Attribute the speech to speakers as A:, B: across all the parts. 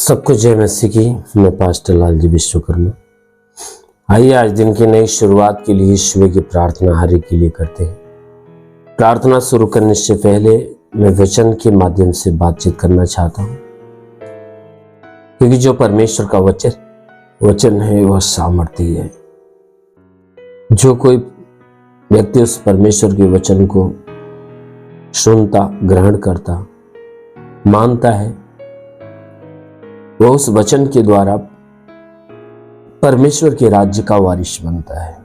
A: सबको जय मसीह की। मैं पास्टर लालजी विश्वकर्मा। आइए आज दिन की नई शुरुआत के लिए ईश्वर की प्रार्थना हर एक के लिए करते हैं। प्रार्थना शुरू करने से पहले मैं वचन के माध्यम से बातचीत करना चाहता हूं, क्योंकि जो परमेश्वर का वचन है वह सामर्थी है। जो कोई व्यक्ति उस परमेश्वर के वचन को सुनता, ग्रहण करता, मानता है, वह उस वचन के द्वारा परमेश्वर के राज्य का वारिस बनता है।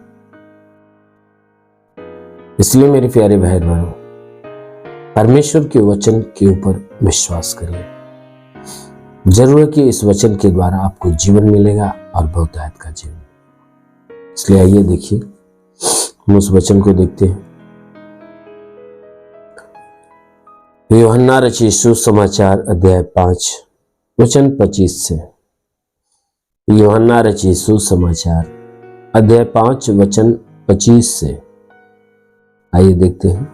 A: इसलिए मेरे प्यारे भाई बहनों, परमेश्वर के वचन के ऊपर विश्वास करिए। जरूर है कि इस वचन के द्वारा आपको जीवन मिलेगा और बहुतायत का जीवन। इसलिए आइए देखिए, हम उस वचन को देखते हैं। यूहन्ना रचित सुसमाचार अध्याय 5 वचन 25 से। यूहन्ना रचित सुसमाचार अध्याय 5 वचन 25 से। आइए देखते हैं।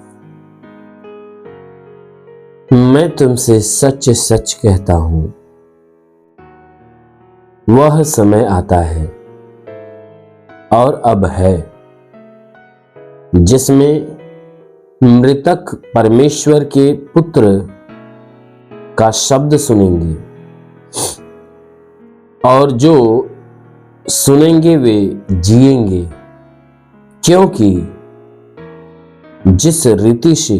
A: मैं तुमसे सच सच कहता हूं, वह समय आता है और अब है जिसमें मृतक परमेश्वर के पुत्र का शब्द सुनेंगे, और जो सुनेंगे वे जिएंगे, क्योंकि जिस रीति से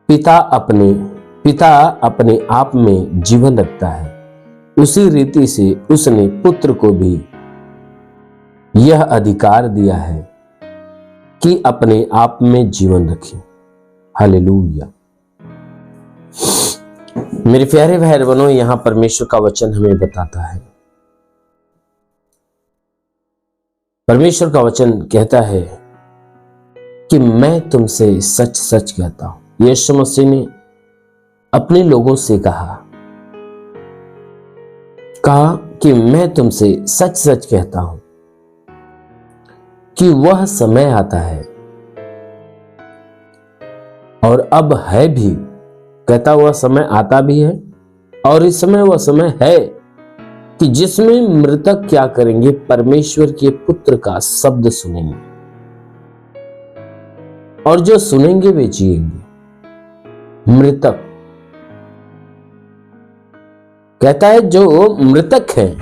A: पिता अपने आप में जीवन रखता है, उसी रीति से उसने पुत्र को भी यह अधिकार दिया है कि अपने आप में जीवन रखे। हालेलुया। मेरे प्यारे भाई बहनों, यहां परमेश्वर का वचन हमें बताता है, परमेश्वर का वचन कहता है कि मैं तुमसे सच सच कहता हूं। यीशु मसीह ने अपने लोगों से कहा कि मैं तुमसे सच सच कहता हूं कि वह समय आता है और अब है भी। कहता हुआ समय आता भी है और इस समय वह समय है कि जिसमें मृतक क्या करेंगे, परमेश्वर के पुत्र का शब्द सुनेंगे, और जो सुनेंगे वे जिएंगे। मृतक कहता है जो मृतक हैं,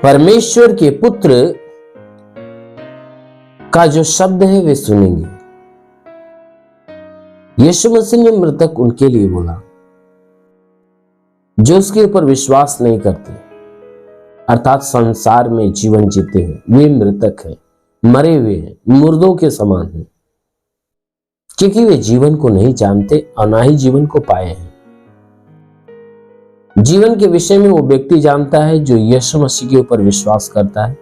A: परमेश्वर के पुत्र का जो शब्द है वे सुनेंगे। यीशु मसीह ने मृतक उनके लिए बोला जो उसके ऊपर विश्वास नहीं करते, अर्थात संसार में जीवन जीते हैं, वे मृतक हैं, मरे हुए हैं, मुर्दों के समान हैं, क्योंकि वे जीवन को नहीं जानते और ना ही जीवन को पाए हैं। जीवन के विषय में वो व्यक्ति जानता है जो यीशु मसीह के ऊपर विश्वास करता है।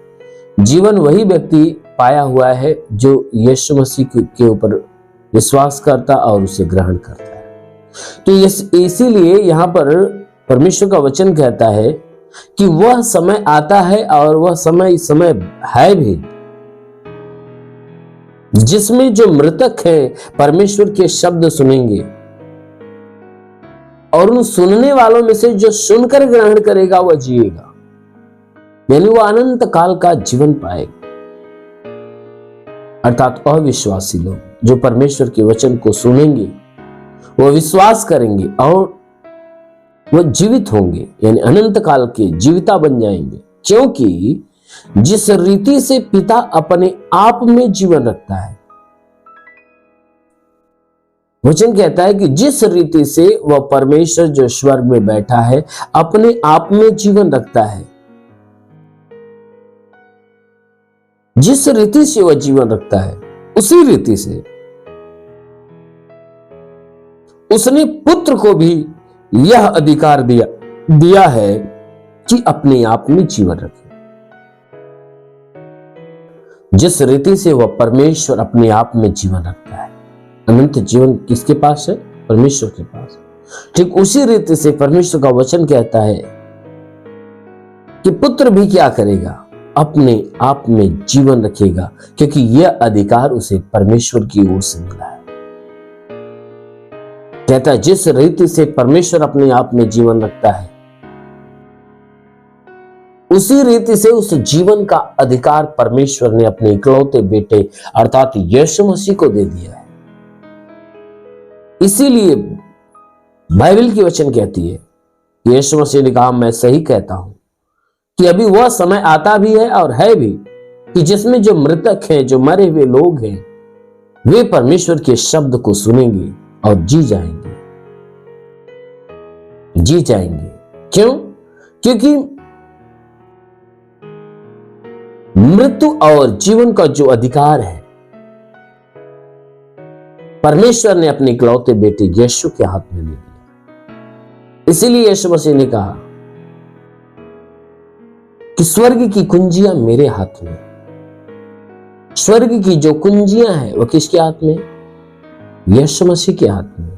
A: जीवन वही व्यक्ति पाया हुआ है जो यीशु मसीह के ऊपर विश्वास करता और उसे ग्रहण करता है। तो इसीलिए यहां पर परमेश्वर का वचन कहता है कि वह समय आता है और वह समय इस समय है भी, जिसमें जो मृतक है परमेश्वर के शब्द सुनेंगे, और उन सुनने वालों में से जो सुनकर ग्रहण करेगा वह जिएगा, यानी वह अनंत काल का जीवन पाएगा। अर्थात अविश्वासी लोग जो परमेश्वर के वचन को सुनेंगे, वह विश्वास करेंगे और वह जीवित होंगे, यानी अनंत काल के जीविता बन जाएंगे, क्योंकि जिस रीति से पिता अपने आप में जीवन रखता है। वचन कहता है कि जिस रीति से वह परमेश्वर जो स्वर्ग में बैठा है अपने आप में जीवन रखता है, जिस रीति से वह जीवन रखता है उसी रीति से उसने पुत्र को भी यह अधिकार दिया है कि अपने आप में जीवन रखे। जिस रीति से वह परमेश्वर अपने आप में जीवन रखता है, अनंत जीवन किसके पास है? परमेश्वर के पास। ठीक उसी रीति से परमेश्वर का वचन कहता है कि पुत्र भी क्या करेगा? अपने आप में जीवन रखेगा, क्योंकि यह अधिकार उसे परमेश्वर की ओर से मिला है। कहता है जिस रीति से परमेश्वर अपने आप में जीवन रखता है, उसी रीति से उस जीवन का अधिकार परमेश्वर ने अपने इकलौते बेटे अर्थात यीशु मसीह को दे दिया है। इसीलिए बाइबल की वचन कहती है, यीशु मसीह ने कहा, मैं सही कहता हूं कि अभी वह समय आता भी है और है भी कि जिसमें जो मृतक हैं, जो मरे हुए लोग हैं, वे परमेश्वर के शब्द को सुनेंगे और जी जाएंगे। जी जाएंगे। क्यों? क्योंकि मृत्यु और जीवन का जो अधिकार है परमेश्वर ने अपने इकलौते बेटे यीशु के हाथ में दे दिया। इसीलिए यीशु मसीह ने कहा कि स्वर्ग की कुंजियां मेरे हाथ में। स्वर्ग की जो कुंजियां हैं वो किसके हाथ में? यीशु मसीह के हाथ में।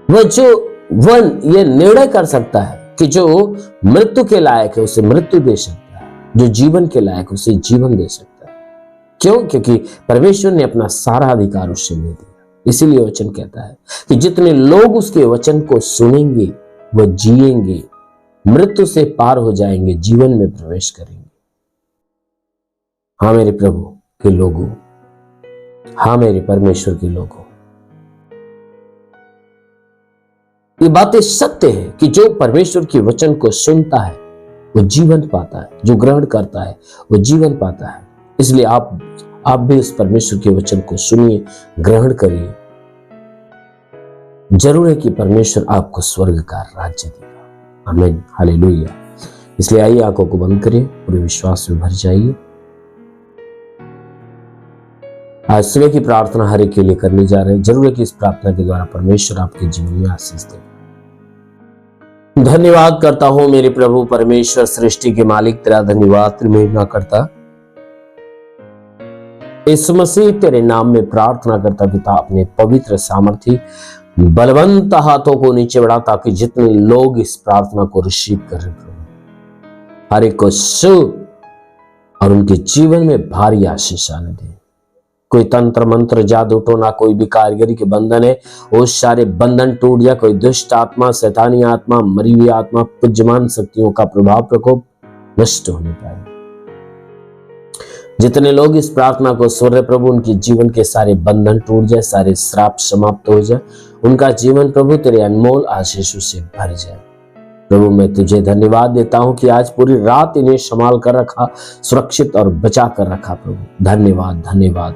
A: वह ये निर्णय कर सकता है कि जो मृत्यु के लायक है उसे मृत्यु दे सकता है, जो जीवन के लायक उसे जीवन दे सकता है। क्यों? क्योंकि परमेश्वर ने अपना सारा अधिकार उससे ले दिया। इसीलिए वचन कहता है कि जितने लोग उसके वचन को सुनेंगे वह जिएंगे, मृत्यु से पार हो जाएंगे, जीवन में प्रवेश करेंगे। हाँ मेरे प्रभु के लोगों, हाँ मेरे परमेश्वर के लोगों, ये बातें सत्य है कि जो परमेश्वर के वचन को सुनता है वो जीवन पाता है, जो ग्रहण करता है वो जीवन पाता है। इसलिए आप भी इस परमेश्वर के वचन को सुनिए, ग्रहण करिए। जरूर है कि परमेश्वर आपको स्वर्ग का राज्य देगा। आमीन, हालेलुया। इसलिए आइए आंखों को बंद करिए, पूरे विश्वास में भर जाइए। आज सुबह की प्रार्थना हर एक के लिए करने जा रहे हैं। जरूर है कि इस प्रार्थना के द्वारा परमेश्वर आपके जीवन में आशीष देगा। धन्यवाद करता हूं मेरे प्रभु परमेश्वर, सृष्टि के मालिक, तेरा धन्यवाद, तेरी महिमा करता। यीशु मसीह तेरे नाम में प्रार्थना करता पिता, अपने पवित्र सामर्थी बलवंत हाथों को नीचे बढ़ा ताकि जितने लोग इस प्रार्थना को रिसीव कर रहे प्रभु, हर एक को छू और उनके जीवन में भारी आशीष आने दे। कोई तंत्र मंत्र जादू टोना, कोई भी कारीगरी के बंधन है वो सारे बंधन टूट जाए। कोई दुष्ट आत्मा, शैतानी आत्मा, मरी हुई आत्मा, पूज्यमान शक्तियों का प्रभाव प्रकोप नष्ट होने पाए। जितने लोग इस प्रार्थना को सुन रहे प्रभु, उनके जीवन के सारे बंधन टूट जाए, सारे श्राप समाप्त हो जाए, उनका जीवन प्रभु तेरे अनमोल आशीषों से भर जाए। प्रभु मैं तुझे धन्यवाद देता हूं कि आज पूरी रात इन्हें संभाल कर रखा, सुरक्षित और बचा कर रखा प्रभु। धन्यवाद, धन्यवाद।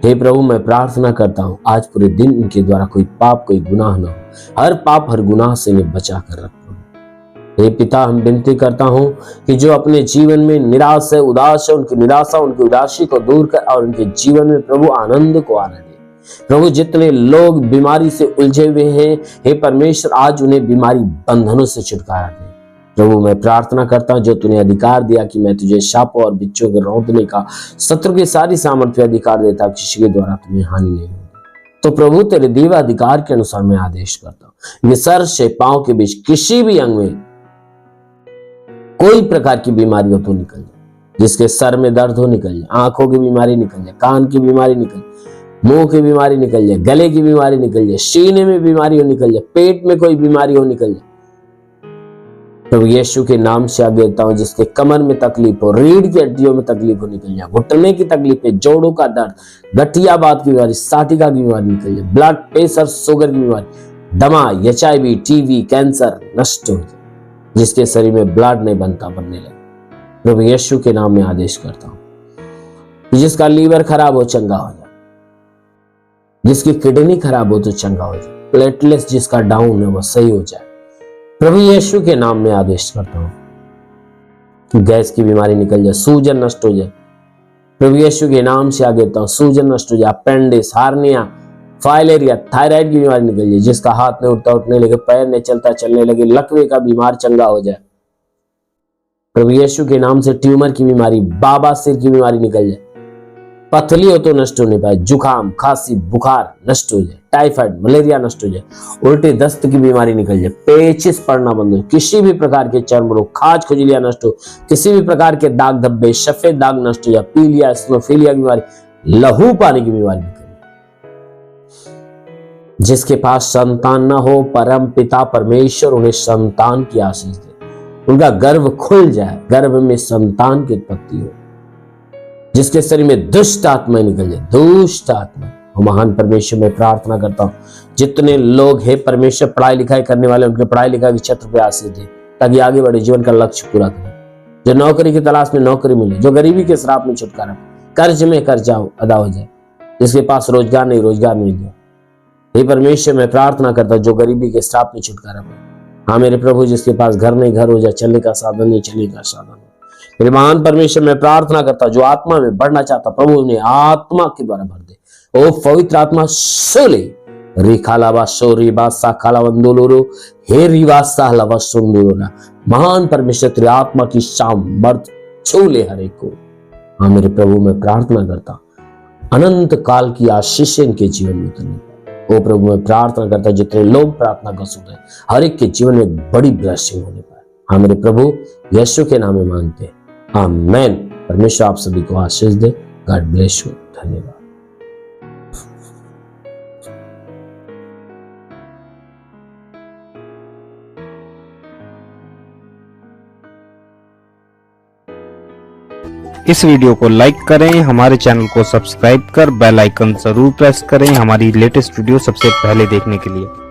A: हे प्रभु मैं प्रार्थना करता हूं आज पूरे दिन इनके द्वारा कोई पाप, कोई गुनाह न हो। हर पाप, हर गुनाह से इन्हें बचा कर रख प्रभु। हे पिता, हम विनती करता हूं कि जो अपने जीवन में निराश है, उदास है, उनकी निराशा, उनकी उदासी को दूर कर और उनके जीवन में प्रभु आनंद को आने दे। प्रभु जितने लोग बीमारी से उलझे हुए हैं, हे परमेश्वर आज उन्हें बीमारी बंधनों से छुटकारा दे। प्रभु मैं प्रार्थना करता हूं जो तूने अधिकार दिया कि मैं तुझे शापों और बिच्छों के रौंदने का, शत्रु की सारी सामर्थ्य अधिकार देता, किसी के द्वारा तुम्हें हानि नहीं होगी। तो प्रभु तेरे दिव्य अधिकार के अनुसार मैं आदेश करता हूं ये सर से पांव के बीच किसी भी अंग में कोई प्रकार की बीमारी हो तो निकल जाए। जिसके सर में दर्द हो निकल जाए, आंखों की बीमारी निकल जाए, कान की बीमारी निकल जाए, मुंह की बीमारी निकल जाए, गले की बीमारी निकल जाए, सीने में बीमारी हो निकल जाए, पेट में कोई बीमारी हो निकल जाए। प्रभु यीशु के नाम से आगे देता हूं जिसके कमर में तकलीफ हो, रीढ़ की हड्डियों में तकलीफ हो निकल जाए, घुटने की तकलीफ है, जोड़ों का दर्द, गठियाबाद की बीमारी, साटिका की बीमारी निकल जाए, ब्लड प्रेशर, शुगर की बीमारी, दमा, HIV, टीबी, कैंसर नष्ट हो जाए। जिसके शरीर में ब्लड नहीं बनने लगे प्रभु यीशु के नाम में आदेश करता हूं। जिसका लीवर खराब हो चंगा हो जाए, जिसकी किडनी खराब हो तो चंगा हो जाए, प्लेटलेट्स जिसका डाउन है वो सही हो जाए। प्रभु यीशु के नाम में आदेश करता हूं कि गैस की बीमारी निकल जाए, सूजन नष्ट हो जाए। प्रभु यीशु के नाम से आगे देता हूं सूजन नष्ट हो जाए, अपेंडिक्स, हार्निया, फाइलेरिया, थायराइड की बीमारी निकल जाए। जिसका हाथ नहीं उठता, उठने लगे, पैर नहीं चलता, चलने लगे, लकवे का बीमार चंगा हो जाए। प्रभु यीशु के नाम से ट्यूमर की बीमारी, बाबासीर की बीमारी निकल जाए, पथली हो तो नष्ट होने पाए, जुकाम, खांसी, बुखार नष्ट हो जाए, टाइफाइड, मलेरिया नष्ट हो जाए, उल्टी दस्त की बीमारी निकल जाए, पेचिश पड़ना बंद हो, किसी भी प्रकार के चर्म रोग, खाज खुजलियां नष्ट हो, किसी भी प्रकार के दाग धब्बे, सफेद दाग नष्ट हो जाए, पीलिया, स्नोफीलिया की बीमारी, लहू पानी की बीमारी निकल जाए। जिसके पास संतान न हो, परम पिता परमेश्वर उन्हें संतान की आशीष दे, उनका गर्भ खुल जाए, गर्भ में संतान की उत्पत्ति हो, जिसके शरीर में दुष्ट आत्मा निकल जाए, दुष्ट आत्मा। महान परमेश्वर में प्रार्थना करता हूं, जितने लोग हैं परमेश्वर पढ़ाई लिखाई करने वाले, उनके पढ़ाई लिखाई के क्षेत्र पे आशीष दे, ताकि आगे बढ़े, जीवन का लक्ष्य पूरा करें। जो नौकरी की तलाश में नौकरी मिले, जो गरीबी के श्राप में छुटकारा, कर्ज में कर्जा अदा हो जाए, जिसके पास रोजगार नहीं रोजगार मिल जाए। हे परमेश्वर मैं प्रार्थना करता हूं, जो गरीबी के श्राप में छुटकारा पाए। हाँ मेरे प्रभु, जिसके पास घर नहीं घर हो जाए, चलने का साधन नहीं चलने का साधन हो। मेरे महान परमेश्वर मैं प्रार्थना करता हूं, जो आत्मा में बढ़ना चाहता, प्रभु उन्हें आत्मा के द्वारा भर दे। ओ पवित्र आत्मा सोले रिखालावा सोरीबा साखाला वंदुलुरु हे रिवासा लवा सुंदुरुना। महान परमेश्वर तेरी आत्मा की सामर्थ छूले हर एक को। हाँ मेरे प्रभु मैं प्रार्थना करता, अनंत काल की आशीष इनके जीवन में उतरने पाए। ओ प्रभु मैं प्रार्थना करता, जितने लोग प्रार्थना कर सुने, हर एक के जीवन में बड़ी ब्लेसिंग होने पाए। हाँ मेरे प्रभु यीशु के नाम में मांगते, आमेन। परमेश्वर आप सभी को आशीष दे। God bless you. धन्यवाद।
B: इस वीडियो को लाइक करें, हमारे चैनल को सब्सक्राइब कर बेल आइकन जरूर प्रेस करें हमारी लेटेस्ट वीडियो सबसे पहले देखने के लिए।